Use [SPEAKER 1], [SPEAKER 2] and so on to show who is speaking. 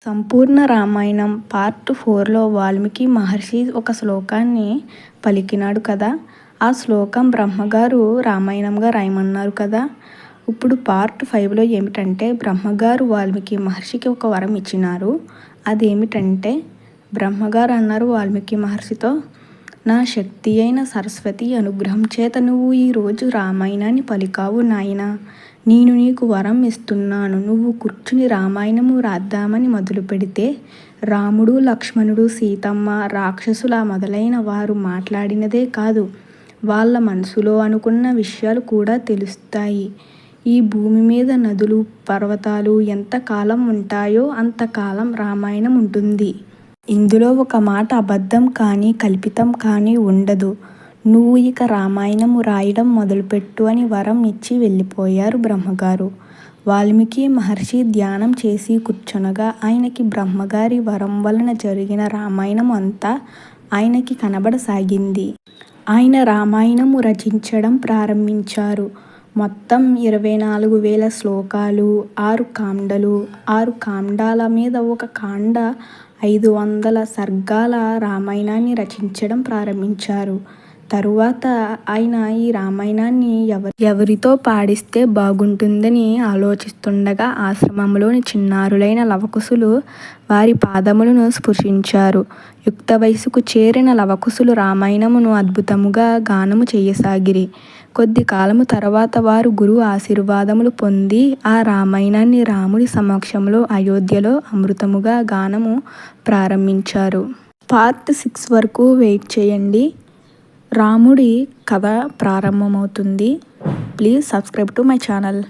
[SPEAKER 1] సంపూర్ణ Ramayanam part 4లో Valmiki మహర్షి ఒక శ్లోకాన్ని పలికినాడు కదా. ఆ శ్లోకం బ్రహ్మగారు రామాయణంగా రాయమన్నారు కదా. ఇప్పుడు పార్ట్ 5లో ఏమిటంటే బ్రహ్మగారు వాల్మీకి మహర్షికి ఒక వరం ఇచ్చినారు. అదేమిటంటే బ్రహ్మగారు అన్నారు వాల్మీకి మహర్షితో, నా శక్తి అయిన సరస్వతి అనుగ్రహం చేత నువ్వు ఈరోజు రామాయణాన్ని పలికావు నాయనా. నేను నీకు వరం ఇస్తున్నాను. నువ్వు కూర్చుని రామాయణము రాద్దామని మొదలు పెడితే రాముడు, లక్ష్మణుడు, సీతమ్మ, రాక్షసుల మొదలైన వారు మాట్లాడినదే కాదు, వాళ్ళ మనసులో అనుకున్న విషయాలు కూడా తెలుస్తాయి. ఈ భూమి మీద నదులు, పర్వతాలు ఎంతకాలం ఉంటాయో అంతకాలం రామాయణం ఉంటుంది. ఇందులో ఒక మాట అబద్ధం కానీ కల్పితం కానీ ఉండదు. నువ్వు ఇక రామాయణము రాయడం మొదలుపెట్టు అని వరం ఇచ్చి వెళ్ళిపోయారు బ్రహ్మగారు. వాల్మీకి మహర్షి ధ్యానం చేసి కూర్చొనగా ఆయనకి బ్రహ్మగారి వరం వలన జరిగిన రామాయణం అంతా ఆయనకి కనబడసాగింది. ఆయన రామాయణము రచించడం ప్రారంభించారు. మొత్తం 24,000 శ్లోకాలు, 6 కాండలు, 6 కాండాల మీద ఒక కాండ, 500 సర్గాల రామాయణాన్ని రచించడం ప్రారంభించారు. తరువాత ఆయన ఈ రామాయణాన్ని ఎవరితో పాడిస్తే బాగుంటుందని ఆలోచిస్తుండగా ఆశ్రమంలోని చిన్నారులైన లవకుశులు వారి పాదములను స్పృశించారు. యుక్త వయసుకు చేరిన లవకుశులు రామాయణమును అద్భుతముగా గానము చేయసాగిరి. కొద్ది కాలము తర్వాత వారు గురువు ఆశీర్వాదములు పొంది ఆ రామాయణాన్ని రాముడి సమక్షంలో అయోధ్యలో అమృతముగా గానము ప్రారంభించారు. పార్ట్ 6 వరకు వెయిట్ చేయండి. రాముడి కథ ప్రారంభమవుతుంది. Please subscribe to my channel.